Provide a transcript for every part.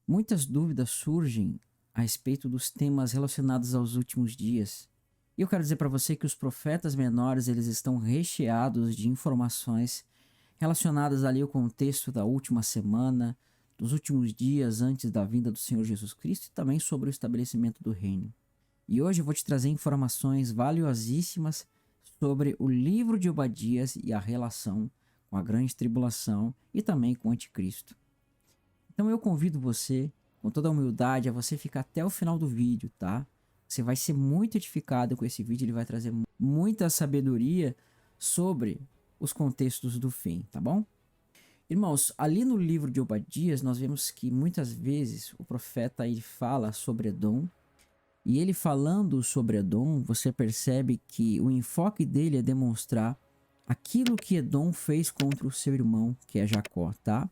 Muitas dúvidas surgem a respeito dos temas relacionados aos últimos dias. E eu quero dizer para você que os profetas menores, eles estão recheados de informações relacionadas ali ao contexto da última semana, dos últimos dias antes da vinda do Senhor Jesus Cristo e também sobre o estabelecimento do reino. E hoje eu vou te trazer informações valiosíssimas sobre o livro de Obadias e a relação com a grande tribulação e também com o anticristo. Então eu convido você, com toda a humildade, a você ficar até o final do vídeo, tá? Você vai ser muito edificado com esse vídeo, ele vai trazer muita sabedoria sobre os contextos do fim, tá bom? Irmãos, ali no livro de Obadias, nós vemos que muitas vezes o profeta ele fala sobre Edom, e ele falando sobre Edom, você percebe que o enfoque dele é demonstrar aquilo que Edom fez contra o seu irmão, que é Jacó, tá?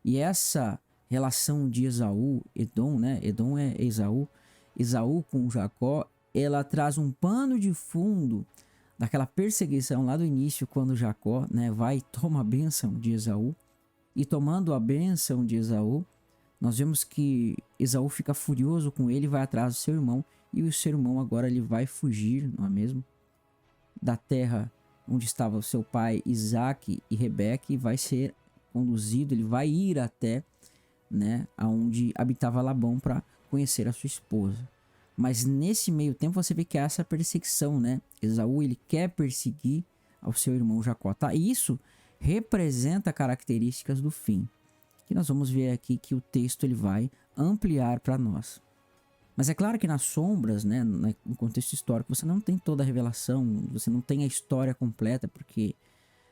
E essa relação de Esaú, Edom, né? Edom é Esaú, Esaú com Jacó, ela traz um pano de fundo daquela perseguição lá do início, quando Jacó, né, vai e toma a bênção de Esaú. E tomando a bênção de Esaú, nós vemos que Esaú fica furioso com ele, vai atrás do seu irmão, e o seu irmão agora ele vai fugir, não é mesmo? Da terra onde estava o seu pai Isaac e Rebeca, e vai ser conduzido, ele vai ir até, né, aonde habitava Labão para conhecer a sua esposa. Mas nesse meio tempo você vê que há essa perseguição, né? Esaú ele quer perseguir ao seu irmão Jacó, tá? E isso representa características do fim, que nós vamos ver aqui que o texto ele vai ampliar para nós. Mas é claro que nas sombras, né, no contexto histórico, você não tem toda a revelação, você não tem a história completa, porque,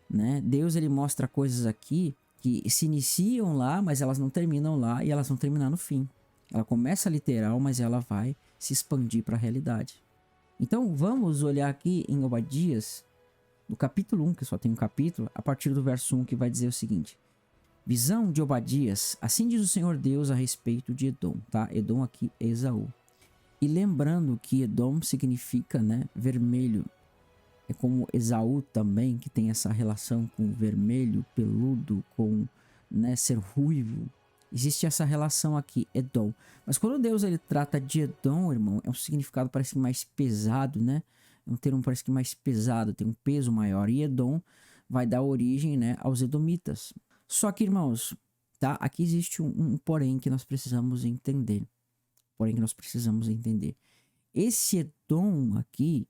né, Deus ele mostra coisas aqui que se iniciam lá, mas elas não terminam lá e elas vão terminar no fim. Ela começa literal, mas ela vai se expandir para a realidade. Então vamos olhar aqui em Obadias, no capítulo 1, que só tem um capítulo, a partir do verso 1, que vai dizer o seguinte: visão de Obadias, assim diz o Senhor Deus a respeito de Edom, tá? Edom aqui é Esaú. E lembrando que Edom significa, né, vermelho. É como Esaú também, que tem essa relação com vermelho, peludo, com, né, ser ruivo. Existe essa relação aqui, Edom. Mas quando Deus ele trata de Edom, irmão, é um significado parece que mais pesado, né? É um termo parece que mais pesado, tem um peso maior. E Edom vai dar origem, né, aos edomitas. Só que, irmãos, tá? Aqui existe um porém que nós precisamos entender. Porém que nós precisamos entender. Esse Edom aqui,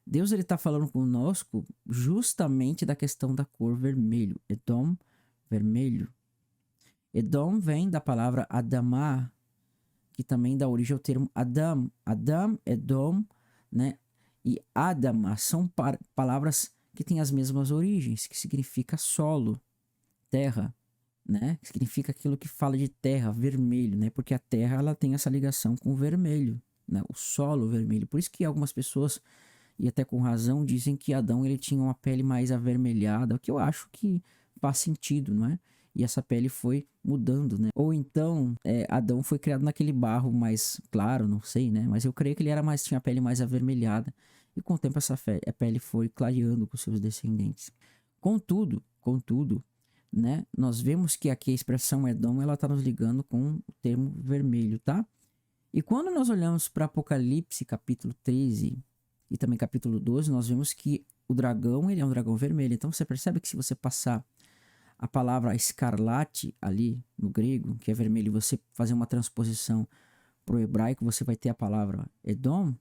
Deus ele está falando conosco justamente da questão da cor vermelho. Edom, vermelho. Edom vem da palavra Adamá, que também dá origem ao termo Adam. Adam, Edom, né? E Adama são palavras que têm as mesmas origens, que significa solo, terra, né? Que significa aquilo que fala de terra, vermelho, né? Porque a terra ela tem essa ligação com o vermelho, né? O solo vermelho. Por isso que algumas pessoas, e até com razão, dizem que Adão ele tinha uma pele mais avermelhada, o que eu acho que faz sentido, não é? E essa pele foi mudando, né? Ou então, Adão foi criado naquele barro mais claro, não sei, né? Mas eu creio que ele tinha a pele mais avermelhada. E com o tempo a pele foi clareando com seus descendentes. Contudo, né? Nós vemos que aqui a expressão Edom, ela está nos ligando com o termo vermelho, tá? E quando nós olhamos para Apocalipse, capítulo 13 e também capítulo 12, nós vemos que o dragão, ele é um dragão vermelho. Então você percebe que se você passar a palavra escarlate ali no grego, que é vermelho, e você fazer uma transposição para o hebraico, você vai ter a palavra Edom.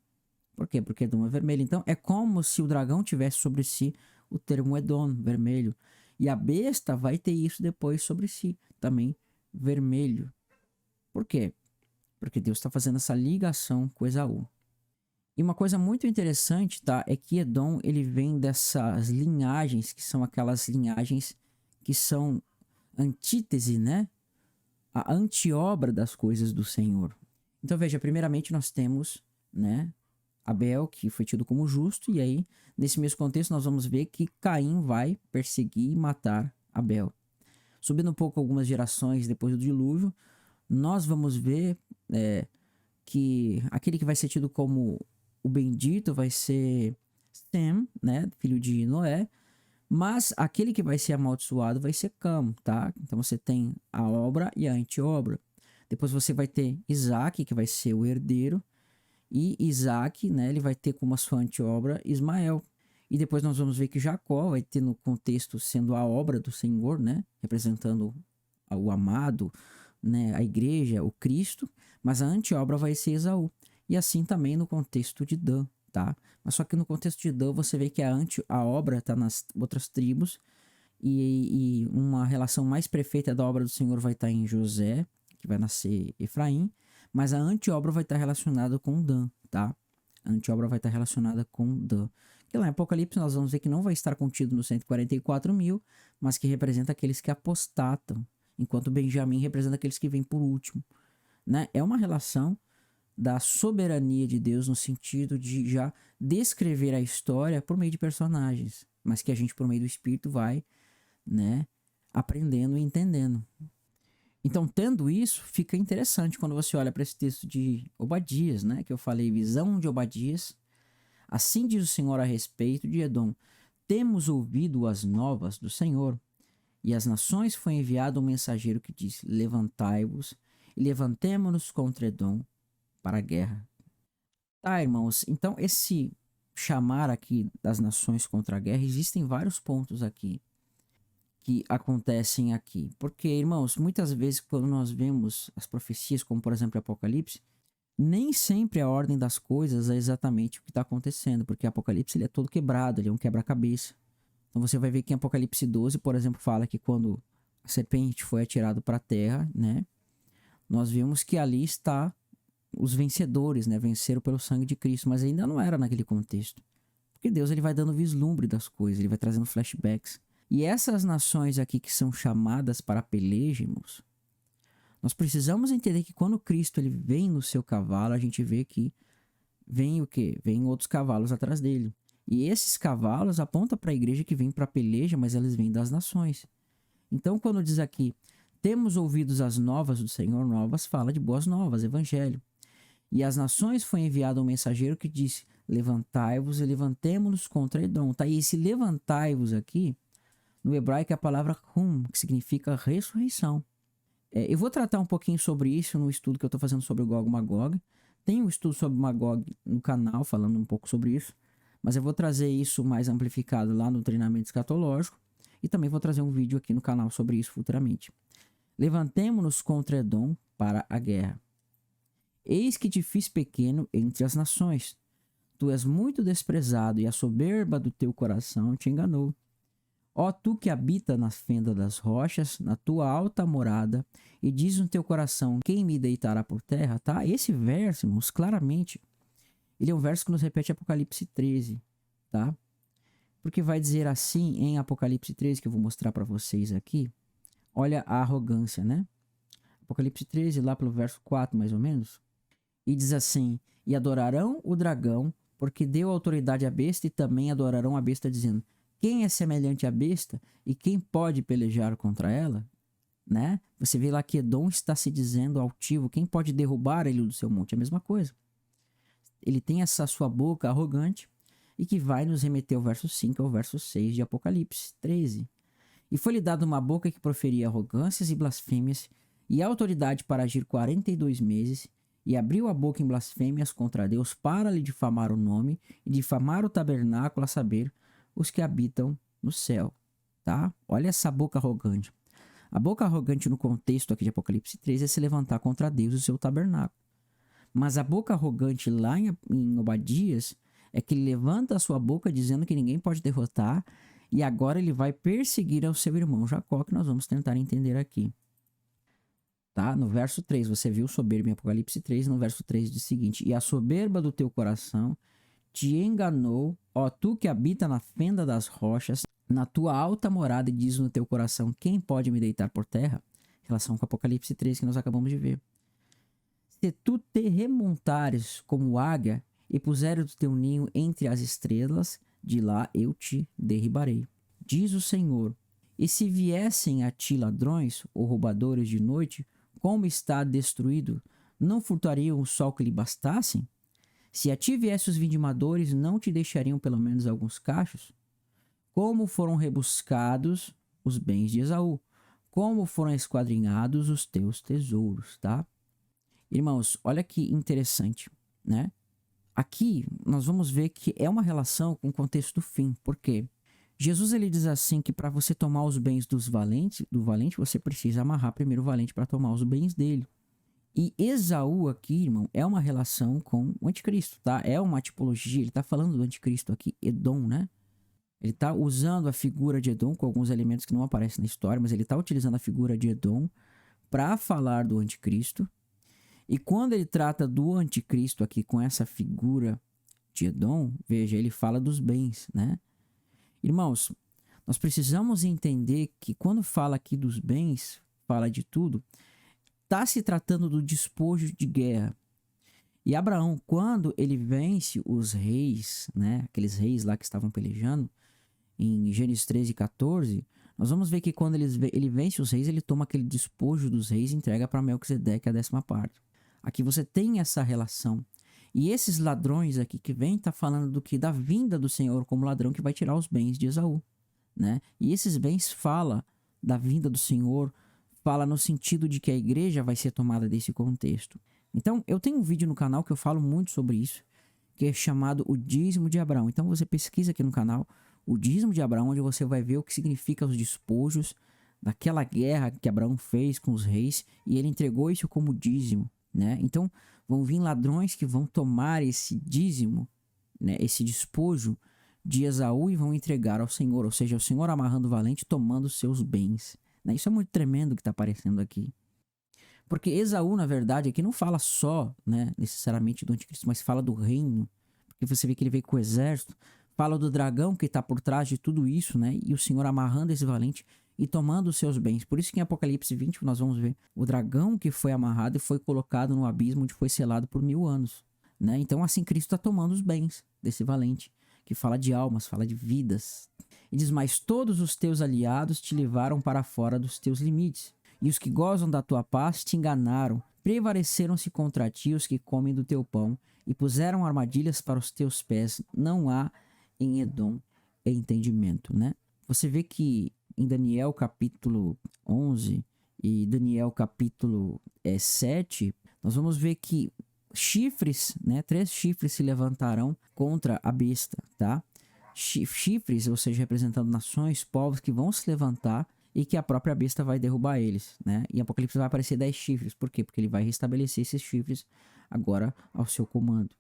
Por quê? Porque Edom é vermelho. Então é como se o dragão tivesse sobre si o termo Edom, vermelho. E a besta vai ter isso depois sobre si, também vermelho. Por quê? Porque Deus está fazendo essa ligação com Esaú. E uma coisa muito interessante, tá? É que Edom, ele vem dessas linhagens, que são aquelas linhagens que são antítese, né? A antiobra das coisas do Senhor. Então veja, primeiramente nós temos, né, Abel, que foi tido como justo, e aí, nesse mesmo contexto, nós vamos ver que Caim vai perseguir e matar Abel. Subindo um pouco algumas gerações depois do dilúvio, nós vamos ver que aquele que vai ser tido como o bendito vai ser Sem, né, filho de Noé, mas aquele que vai ser amaldiçoado vai ser Cam, tá? Então você tem a obra e a anti-obra. Depois você vai ter Isaac, que vai ser o herdeiro. E Isaac, né, ele vai ter como a sua anteobra Ismael. E depois nós vamos ver que Jacó vai ter no contexto sendo a obra do Senhor, né, representando o amado, né, a igreja, o Cristo, mas a anteobra vai ser Esaú. E assim também no contexto de Dan, tá? Mas só que no contexto de Dan você vê que a obra está nas outras tribos e uma relação mais perfeita da obra do Senhor vai estar em José, que vai nascer Efraim, mas a anteobra vai estar relacionada com Dan, tá? A anteobra vai estar relacionada com Dan. Que lá em Apocalipse nós vamos ver que não vai estar contido nos 144 mil, mas que representa aqueles que apostatam, enquanto Benjamim representa aqueles que vêm por último, né? É uma relação da soberania de Deus no sentido de já descrever a história por meio de personagens, mas que a gente por meio do Espírito vai, né, aprendendo e entendendo. Então, tendo isso, fica interessante quando você olha para esse texto de Obadias, né, que eu falei, visão de Obadias. Assim diz o Senhor a respeito de Edom: temos ouvido as novas do Senhor, e às nações foi enviado um mensageiro que disse: levantai-vos e levantemo-nos contra Edom para a guerra. Tá, irmãos, então esse chamar aqui das nações contra a guerra, existem vários pontos aqui que acontecem aqui. Porque, irmãos, muitas vezes quando nós vemos as profecias, como por exemplo Apocalipse, nem sempre a ordem das coisas é exatamente o que está acontecendo, porque Apocalipse ele é todo quebrado, ele é um quebra-cabeça. Então você vai ver que em Apocalipse 12, por exemplo, fala que quando a serpente foi atirada para a terra, né, nós vimos que ali está os vencedores, né, venceram pelo sangue de Cristo, mas ainda não era naquele contexto. Porque Deus ele vai dando vislumbre das coisas, ele vai trazendo flashbacks. E essas nações aqui que são chamadas para peleja, irmãos, nós precisamos entender que quando Cristo ele vem no seu cavalo, a gente vê que vem o quê? Vem outros cavalos atrás dele. E esses cavalos apontam para a igreja que vem para peleja, mas eles vêm das nações. Então, quando diz aqui, temos ouvido as novas do Senhor, novas fala de boas novas, evangelho. E às nações foi enviado um mensageiro que disse: levantai-vos e levantemo-nos contra Edom. Tá? E esse levantai-vos aqui, no hebraico é a palavra hum, que significa ressurreição. Eu vou tratar um pouquinho sobre isso no estudo que eu estou fazendo sobre o Gog Magog. Tem um estudo sobre Magog no canal, falando um pouco sobre isso. Mas eu vou trazer isso mais amplificado lá no treinamento escatológico. E também vou trazer um vídeo aqui no canal sobre isso futuramente. Levantemo-nos contra Edom para a guerra. Eis que te fiz pequeno entre as nações. Tu és muito desprezado e a soberba do teu coração te enganou. Ó tu que habita na fenda das rochas, na tua alta morada, e diz no teu coração: quem me deitará por terra? Tá? Esse verso, irmãos, claramente, ele é um verso que nos repete Apocalipse 13, tá? Porque vai dizer assim em Apocalipse 13, que eu vou mostrar para vocês aqui. Olha a arrogância, né? Apocalipse 13, lá pelo verso 4, mais ou menos. E diz assim: e adorarão o dragão, porque deu autoridade à besta, e também adorarão a besta, dizendo: quem é semelhante à besta e quem pode pelejar contra ela? Né? Você vê lá que Edom está se dizendo altivo: quem pode derrubar ele do seu monte? É a mesma coisa. Ele tem essa sua boca arrogante e que vai nos remeter ao verso 5 ao verso 6 de Apocalipse 13. E foi-lhe dada uma boca que proferia arrogâncias e blasfêmias e autoridade para agir 42 meses, e abriu a boca em blasfêmias contra Deus para lhe difamar o nome e difamar o tabernáculo, a saber, os que habitam no céu, tá? Olha essa boca arrogante. A boca arrogante no contexto aqui de Apocalipse 13 é se levantar contra Deus e o seu tabernáculo. Mas a boca arrogante lá em Obadias é que ele levanta a sua boca dizendo que ninguém pode derrotar, e agora ele vai perseguir ao seu irmão Jacó, que nós vamos tentar entender aqui. Tá? No verso 3, você viu soberba em Apocalipse 3, no verso 3 diz o seguinte: e a soberba do teu coração te enganou, ó tu que habita na fenda das rochas, na tua alta morada, e diz no teu coração: quem pode me deitar por terra? Em relação com Apocalipse 3 que nós acabamos de ver. Se tu te remontares como águia e puseres o teu ninho entre as estrelas, de lá eu te derribarei. Diz o Senhor: e se viessem a ti ladrões ou roubadores de noite, como está destruído, não furtariam o sol que lhe bastassem? Se a ti viessem os vindimadores, não te deixariam pelo menos alguns cachos? Como foram rebuscados os bens de Esaú, como foram esquadrinhados os teus tesouros, tá? Irmãos, olha que interessante, né? Aqui nós vamos ver que é uma relação com o contexto do fim. Por quê? Jesus ele diz assim que para você tomar os bens do valente, você precisa amarrar primeiro o valente para tomar os bens dele. E Esaú aqui, irmão, é uma relação com o anticristo, tá? É uma tipologia, ele está falando do anticristo aqui, Edom, né? Ele está usando a figura de Edom com alguns elementos que não aparecem na história, mas ele está utilizando a figura de Edom para falar do anticristo. E quando ele trata do anticristo aqui com essa figura de Edom, veja, ele fala dos bens, né? Irmãos, nós precisamos entender que quando fala aqui dos bens, fala de tudo, está se tratando do despojo de guerra. E Abraão, quando ele vence os reis, né, aqueles reis lá que estavam pelejando, em Gênesis 13 e 14, nós vamos ver que quando ele vence os reis, ele toma aquele despojo dos reis e entrega para Melquisedeque a 10ª parte. Aqui você tem essa relação. E esses ladrões aqui que vem tá falando do que? Da vinda do Senhor como ladrão que vai tirar os bens de Esaú, né? E esses bens fala da vinda do Senhor, fala no sentido de que a igreja vai ser tomada desse contexto. Então, eu tenho um vídeo no canal que eu falo muito sobre isso, que é chamado O Dízimo de Abraão. Então, você pesquisa aqui no canal O Dízimo de Abraão, onde você vai ver o que significa os despojos daquela guerra que Abraão fez com os reis, e ele entregou isso como dízimo, né? Então, vão vir ladrões que vão tomar esse dízimo, né, esse despojo de Esaú e vão entregar ao Senhor, ou seja, o Senhor amarrando o valente, tomando os seus bens, né? Isso é muito tremendo o que está aparecendo aqui. Porque Esaú, na verdade, aqui não fala só, né, necessariamente do anticristo, mas fala do reino. Porque você vê que ele veio com o exército, fala do dragão que está por trás de tudo isso, né? E o Senhor amarrando esse valente e tomando os seus bens. Por isso que em Apocalipse 20 nós vamos ver o dragão que foi amarrado e foi colocado no abismo onde foi selado por 1000 anos, né? Então assim Cristo está tomando os bens desse valente, que fala de almas, fala de vidas. E diz, mas todos os teus aliados te levaram para fora dos teus limites. E os que gozam da tua paz te enganaram, prevaleceram-se contra ti os que comem do teu pão, e puseram armadilhas para os teus pés. Não há em Edom entendimento, né? Você vê que em Daniel capítulo 11 e Daniel capítulo 7, nós vamos ver que chifres, né? 3 chifres se levantarão contra a besta, tá? Chifres, ou seja, representando nações, povos que vão se levantar e que a própria besta vai derrubar eles, né? E em Apocalipse vai aparecer 10 chifres. Por quê? Porque ele vai restabelecer esses chifres agora ao seu comando,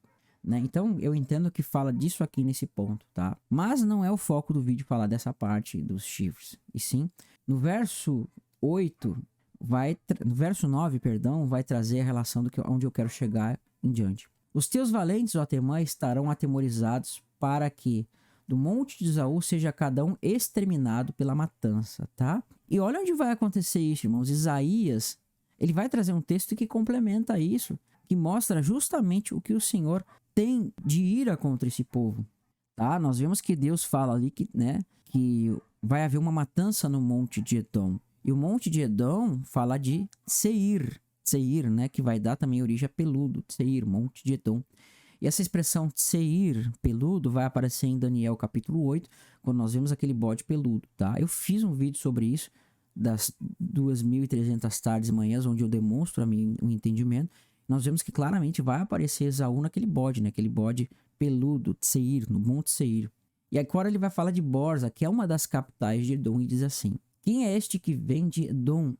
né? Então, eu entendo que fala disso aqui nesse ponto, tá? Mas não é o foco do vídeo falar dessa parte dos chifres. E sim, no verso 8, no verso 9, perdão, vai trazer a relação onde eu quero chegar em diante. Os teus valentes, ó Temã, estarão atemorizados para que do monte de Esaú seja cada um exterminado pela matança, tá? E olha onde vai acontecer isso, irmãos. Isaías, ele vai trazer um texto que complementa isso, que mostra justamente o que o Senhor tem de ira contra esse povo, tá? Nós vemos que Deus fala ali que, né, que vai haver uma matança no monte de Edom. E o monte de Edom fala de Seir, né, que vai dar também origem a peludo, Seir, monte de Edom. E essa expressão Seir, peludo, vai aparecer em Daniel capítulo 8, quando nós vemos aquele bode peludo, tá? Eu fiz um vídeo sobre isso, das 2.300 tardes e manhãs, onde eu demonstro a mim o entendimento. Nós vemos que claramente vai aparecer Esaú naquele bode, né? Aquele bode peludo, Seir, no monte Seir. E agora ele vai falar de Borza, que é uma das capitais de Edom, e diz assim: quem é este que vem de Edom,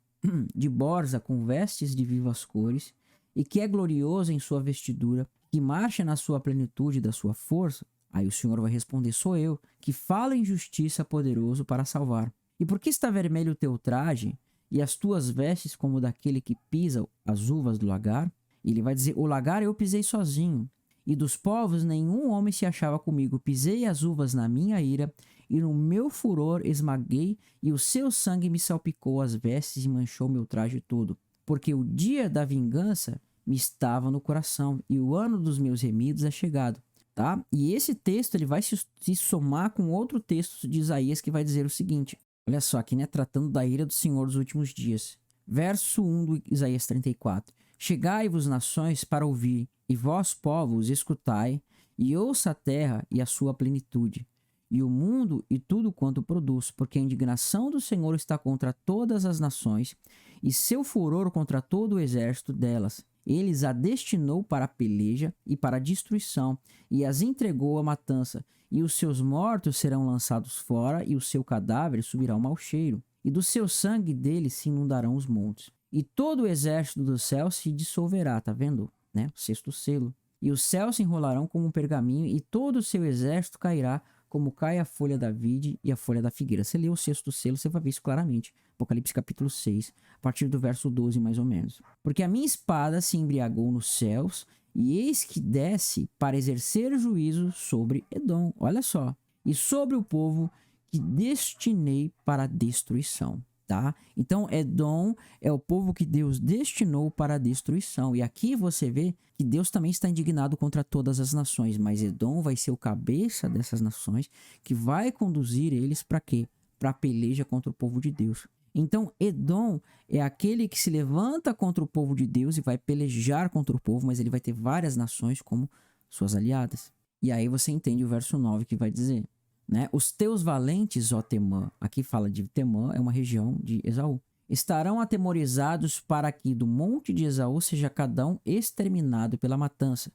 de Borza, com vestes de vivas cores, e que é glorioso em sua vestidura, que marcha na sua plenitude da sua força? Aí o Senhor vai responder: sou eu, que falo em justiça, poderoso para salvar. E por que está vermelho o teu traje, e as tuas vestes como daquele que pisa as uvas do lagar? E ele vai dizer: o lagar eu pisei sozinho, e dos povos nenhum homem se achava comigo. Pisei as uvas na minha ira, e no meu furor esmaguei, e o seu sangue me salpicou as vestes e manchou meu traje todo. Porque o dia da vingança me estava no coração, e o ano dos meus remidos é chegado, tá? E esse texto ele vai se somar com outro texto de Isaías que vai dizer o seguinte, olha só, aqui, né, tratando da ira do Senhor dos últimos dias. Verso 1 do Isaías 34. Chegai-vos, nações, para ouvir, e vós, povos, escutai, e ouça a terra e a sua plenitude, e o mundo e tudo quanto produz, porque a indignação do Senhor está contra todas as nações, e seu furor contra todo o exército delas. Eles a destinou para a peleja e para a destruição, e as entregou à matança. E os seus mortos serão lançados fora, e o seu cadáver subirá ao mau cheiro. E do seu sangue deles se inundarão os montes. E todo o exército do céu se dissolverá, tá vendo? Né? O sexto selo. E os céus se enrolarão como um pergaminho, e todo o seu exército cairá, como cai a folha da vide e a folha da figueira. Você lê o sexto selo, você vai ver isso claramente. Apocalipse capítulo 6, a partir do verso 12 mais ou menos. Porque a minha espada se embriagou nos céus, e eis que desce para exercer juízo sobre Edom. Olha só. E sobre o povo que destinei para a destruição. Tá? Então, Edom é o povo que Deus destinou para a destruição. E aqui você vê que Deus também está indignado contra todas as nações, mas Edom vai ser o cabeça dessas nações que vai conduzir eles para quê? Para a peleja contra o povo de Deus. Então, Edom é aquele que se levanta contra o povo de Deus e vai pelejar contra o povo, mas ele vai ter várias nações como suas aliadas. E aí você entende o verso 9 que vai dizer: né? Os teus valentes, ó Temã, aqui fala de Temã, é uma região de Esaú, estarão atemorizados para que do monte de Esaú seja cada um exterminado pela matança,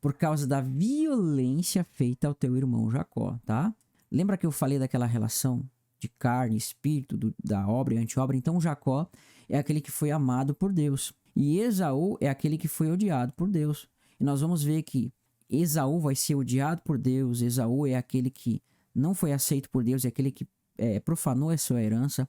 por causa da violência feita ao teu irmão Jacó, tá? Lembra que eu falei daquela relação de carne, espírito, da obra e anti-obra? Então Jacó é aquele que foi amado por Deus, e Esaú é aquele que foi odiado por Deus. E nós vamos ver que Esaú vai ser odiado por Deus, Esaú é aquele que não foi aceito por Deus, é aquele que profanou a sua herança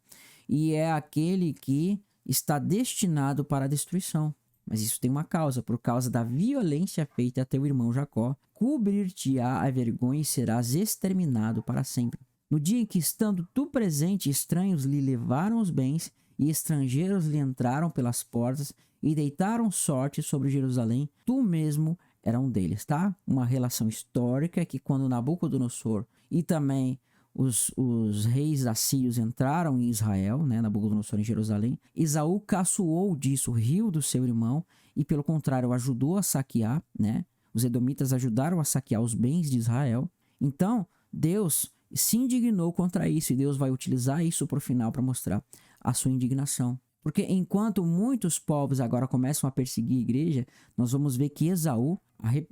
e é aquele que está destinado para a destruição. Mas isso tem uma causa: por causa da violência feita a teu irmão Jacó, cobrir-te-á a vergonha e serás exterminado para sempre. No dia em que, estando tu presente, estranhos lhe levaram os bens e estrangeiros lhe entraram pelas portas e deitaram sorte sobre Jerusalém, tu mesmo era um deles, tá? Uma relação histórica que quando Nabucodonosor e também os reis assírios entraram em Israel, né, Nabucodonosor em Jerusalém, Esaú caçoou disso, riu do seu irmão e pelo contrário ajudou a saquear, né? Os edomitas ajudaram a saquear os bens de Israel. Então Deus se indignou contra isso e Deus vai utilizar isso para o final para mostrar a sua indignação. Porque enquanto muitos povos agora começam a perseguir a igreja, nós vamos ver que Esaú,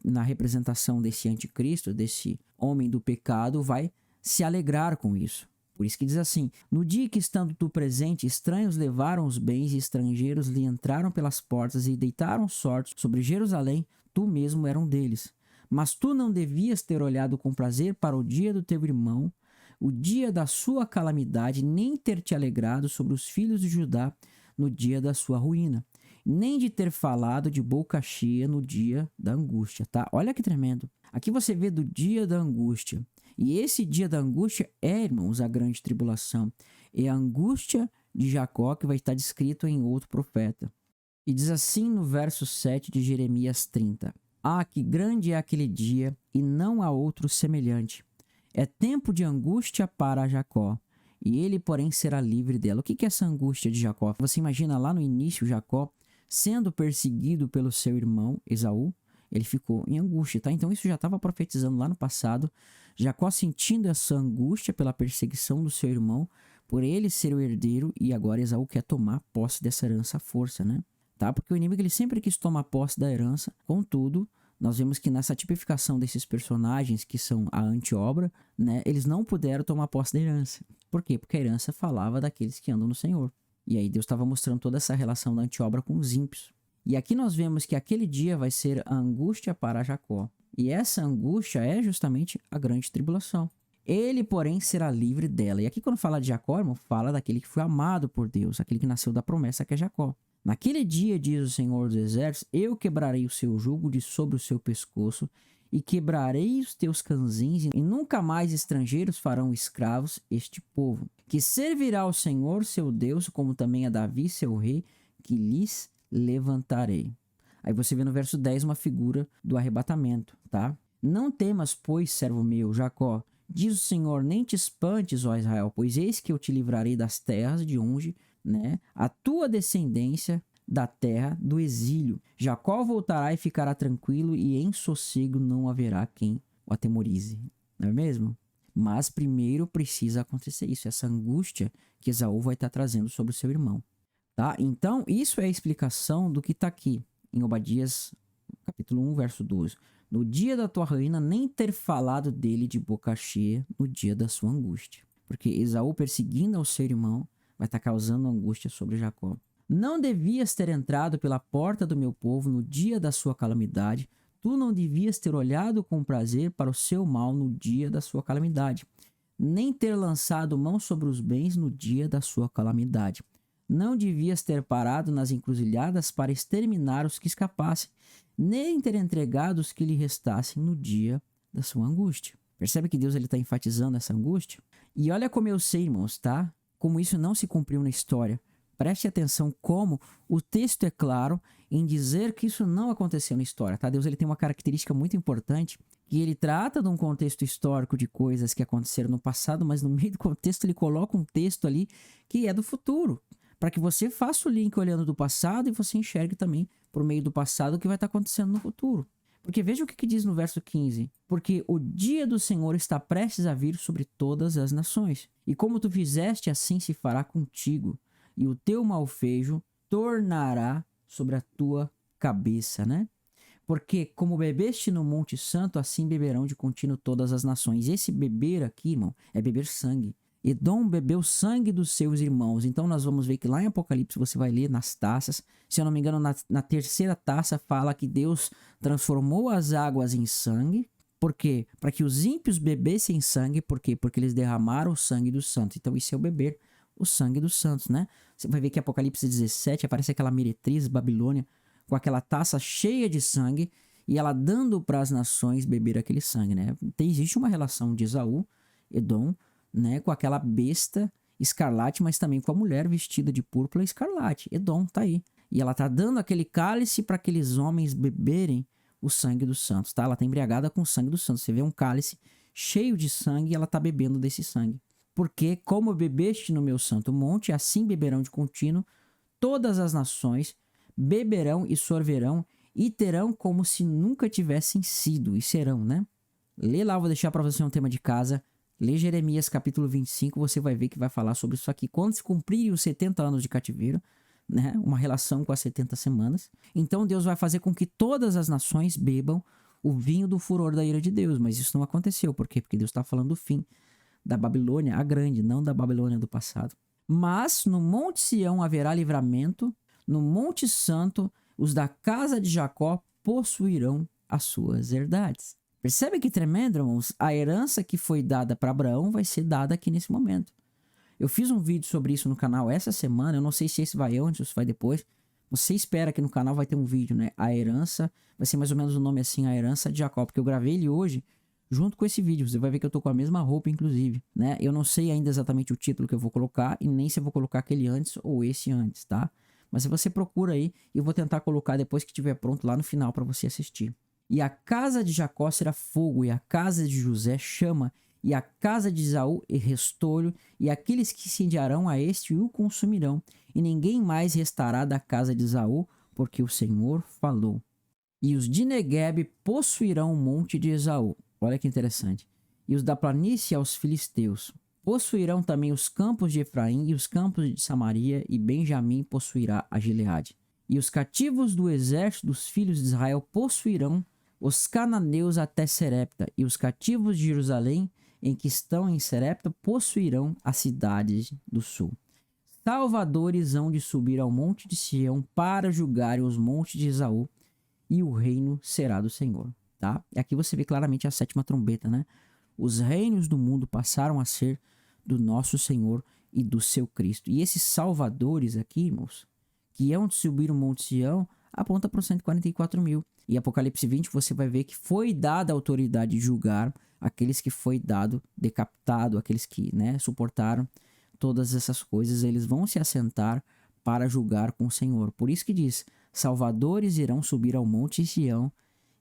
na representação desse anticristo, desse homem do pecado, vai se alegrar com isso. Por isso que diz assim: no dia que estando tu presente, estranhos levaram os bens e estrangeiros lhe entraram pelas portas e deitaram sorte sobre Jerusalém, tu mesmo era um deles. Mas tu não devias ter olhado com prazer para o dia do teu irmão, o dia da sua calamidade, nem ter te alegrado sobre os filhos de Judá no dia da sua ruína, nem de ter falado de boca cheia no dia da angústia, tá? Olha que tremendo. Aqui você vê do dia da angústia. E esse dia da angústia é, irmãos, a grande tribulação. É a angústia de Jacó que vai estar descrito em outro profeta. E diz assim no verso 7 de Jeremias 30. Ah, que grande é aquele dia, e não há outro semelhante. É tempo de angústia para Jacó, e ele, porém, será livre dela. O que é essa angústia de Jacó? Você imagina lá no início Jacó sendo perseguido pelo seu irmão Esaú, ele ficou em angústia, tá? Então isso já estava profetizando lá no passado. Jacó sentindo essa angústia pela perseguição do seu irmão, por ele ser o herdeiro, e agora Esaú quer tomar posse dessa herança à força, né? Tá? Porque o inimigo ele sempre quis tomar posse da herança. Contudo, nós vemos que nessa tipificação desses personagens que são a anti-obra, né, eles não puderam tomar posse da herança. Por quê? Porque a herança falava daqueles que andam no Senhor. E aí Deus estava mostrando toda essa relação da anti-obra com os ímpios. E aqui nós vemos que aquele dia vai ser a angústia para Jacó. E essa angústia é justamente a grande tribulação. Ele, porém, será livre dela. E aqui quando fala de Jacó, irmão, fala daquele que foi amado por Deus, aquele que nasceu da promessa que é Jacó. Naquele dia, diz o Senhor dos Exércitos, eu quebrarei o seu jugo de sobre o seu pescoço e quebrarei os teus canzins, e nunca mais estrangeiros farão escravos este povo, que servirá ao Senhor seu Deus, como também a Davi seu rei, que lhes levantarei. Aí você vê no verso 10 uma figura do arrebatamento, tá? Não temas, pois, servo meu, Jacó, diz o Senhor, nem te espantes, ó Israel, pois eis que eu te livrarei das terras de onde, né, a tua descendência da terra do exílio. Jacó voltará e ficará tranquilo, e em sossego não haverá quem o atemorize. Não é mesmo? Mas primeiro precisa acontecer isso, essa angústia que Esaú vai estar trazendo sobre o seu irmão. Tá? Então, isso é a explicação do que está aqui. em Obadias, capítulo 1, verso 12. No dia da tua ruína, nem ter falado dele de boca cheia no dia da sua angústia. Porque Esaú, perseguindo ao seu irmão, vai estar causando angústia sobre Jacó. Não devias ter entrado pela porta do meu povo no dia da sua calamidade. Tu não devias ter olhado com prazer para o seu mal no dia da sua calamidade, nem ter lançado mão sobre os bens no dia da sua calamidade. Não devias ter parado nas encruzilhadas para exterminar os que escapassem, nem ter entregado os que lhe restassem no dia da sua angústia. Percebe que Deus está enfatizando essa angústia? E olha como eu sei, irmãos, tá? Como isso não se cumpriu na história. Preste atenção como o texto é claro em dizer que isso não aconteceu na história, tá? Deus tem uma característica muito importante, que ele trata de um contexto histórico de coisas que aconteceram no passado, mas no meio do contexto ele coloca um texto ali que é do futuro, para que você faça o link olhando do passado e você enxergue também por meio do passado o que vai estar acontecendo no futuro. Porque veja o que diz no verso 15. Porque o dia do Senhor está prestes a vir sobre todas as nações. E como tu fizeste, assim se fará contigo. E o teu malfejo tornará sobre a tua cabeça, né? Porque como bebeste no Monte Santo, assim beberão de contínuo todas as nações. Esse beber aqui, irmão, é beber sangue. Edom bebeu sangue dos seus irmãos. Então nós vamos ver que lá em Apocalipse você vai ler nas taças. Se eu não me engano, na terceira taça fala que Deus transformou as águas em sangue. Por quê? Para que os ímpios bebessem sangue. Por quê? Porque eles derramaram o sangue dos santos. Então isso é o beber o sangue dos santos, né? Você vai ver que em Apocalipse 17 aparece aquela meretriz Babilônia com aquela taça cheia de sangue e ela dando para as nações beber aquele sangue, né? Existe uma relação de Esaú, Edom, né, com aquela besta escarlate, mas também com a mulher vestida de púrpura escarlate. Edom tá aí. E ela tá dando aquele cálice para aqueles homens beberem o sangue dos santos, tá? Ela tá embriagada com o sangue dos santos. Você vê um cálice cheio de sangue e ela tá bebendo desse sangue. Porque como bebeste no meu santo monte, assim beberão de contínuo todas as nações, beberão e sorverão e terão como se nunca tivessem sido, e serão, né? Lê lá, vou deixar para você um tema de casa. Lê Jeremias capítulo 25, você vai ver que vai falar sobre isso aqui. Quando se cumprirem os 70 anos de cativeiro, né? Uma relação com as 70 semanas. Então Deus vai fazer com que todas as nações bebam o vinho do furor da ira de Deus. Mas isso não aconteceu. Por quê? Porque Deus está falando do fim da Babilônia, a grande, não da Babilônia do passado. Mas no Monte Sião haverá livramento, no Monte Santo os da casa de Jacó possuirão as suas herdades. Percebe que tremendo, irmãos? A herança que foi dada para Abraão vai ser dada aqui nesse momento. Eu fiz um vídeo sobre isso no canal essa semana, eu não sei se esse vai antes ou se vai depois. Você espera que no canal vai ter um vídeo, né? A herança, vai ser mais ou menos o nome assim, a herança de Jacó, porque eu gravei ele hoje junto com esse vídeo. Você vai ver que eu tô com a mesma roupa, inclusive, né? Eu não sei ainda exatamente o título que eu vou colocar e nem se eu vou colocar aquele antes ou esse antes, tá? Mas se você procura aí, eu vou tentar colocar depois que estiver pronto lá no final para você assistir. E a casa de Jacó será fogo, e a casa de José chama, e a casa de Esaú e restolho, e aqueles que incendiarão a este o consumirão, e ninguém mais restará da casa de Esaú, porque o Senhor falou. E os de Neguebe possuirão o monte de Esaú. Olha que interessante. E os da planície aos filisteus. Possuirão também os campos de Efraim e os campos de Samaria, e Benjamim possuirá a Gileade. E os cativos do exército dos filhos de Israel possuirão os cananeus até Serepta, e os cativos de Jerusalém, em que estão em Serepta, possuirão as cidades do sul. Salvadores hão de subir ao monte de Sião para julgarem os montes de Esaú, e o reino será do Senhor. Tá? E aqui você vê claramente a sétima trombeta, né? Os reinos do mundo passaram a ser do nosso Senhor e do seu Cristo. E esses salvadores aqui, irmãos, que hão de subir o monte Sião, aponta para os 144 mil. E Apocalipse 20 você vai ver que foi dada a autoridade de julgar aqueles que foi dado, decapitado, aqueles que, né, suportaram todas essas coisas. Eles vão se assentar para julgar com o Senhor. Por isso que diz, salvadores irão subir ao monte Sião,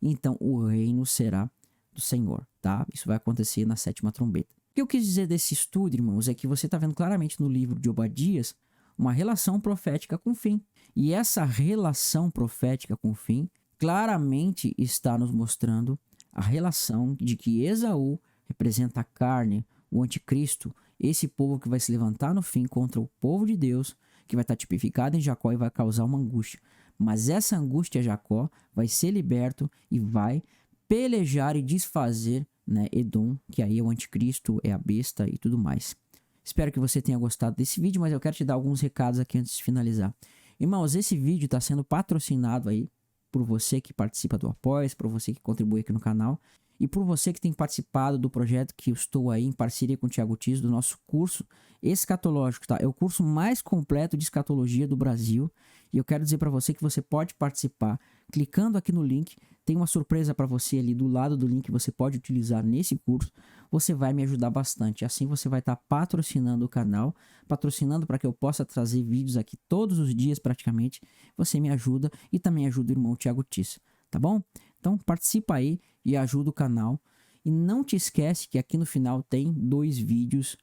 então o reino será do Senhor, tá? Isso vai acontecer na sétima trombeta. O que eu quis dizer desse estudo, irmãos, é que você está vendo claramente no livro de Obadias uma relação profética com o fim. E essa relação profética com o fim claramente está nos mostrando a relação de que Esaú representa a carne, o anticristo, esse povo que vai se levantar no fim contra o povo de Deus, que vai estar tipificado em Jacó e vai causar uma angústia. Mas essa angústia Jacó vai ser liberto e vai pelejar e desfazer, né, Edom, que aí é o anticristo, é a besta e tudo mais. Espero que você tenha gostado desse vídeo, mas eu quero te dar alguns recados aqui antes de finalizar. Irmãos, esse vídeo está sendo patrocinado aí por você que participa do Apoia, por você que contribui aqui no canal e por você que tem participado do projeto que eu estou aí em parceria com o Thiago Tiso, do nosso curso escatológico, tá? É o curso mais completo de escatologia do Brasil e eu quero dizer para você que você pode participar clicando aqui no link. Tem uma surpresa para você ali do lado do link que você pode utilizar nesse curso. Você vai me ajudar bastante. Assim você vai estar patrocinando o canal, patrocinando para que eu possa trazer vídeos aqui todos os dias praticamente. Você me ajuda e também ajuda o irmão Thiago Tiso, tá bom? Então participa aí e ajuda o canal. E não te esquece que aqui no final tem 2 vídeos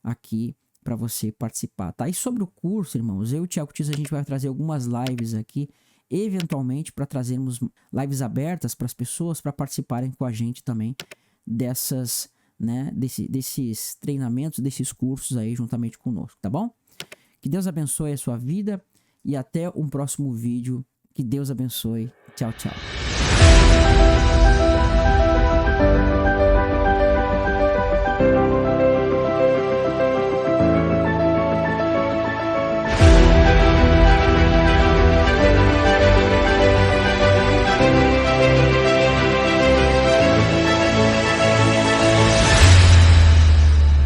aqui para você participar, tá? E sobre o curso, irmãos, eu e o Thiago Tiso a gente vai trazer algumas lives aqui, eventualmente para trazermos lives abertas para as pessoas para participarem com a gente também dessas, né, desses treinamentos, desses cursos aí juntamente conosco, tá bom? Que Deus abençoe a sua vida e até um próximo vídeo. Que Deus abençoe. Tchau, tchau.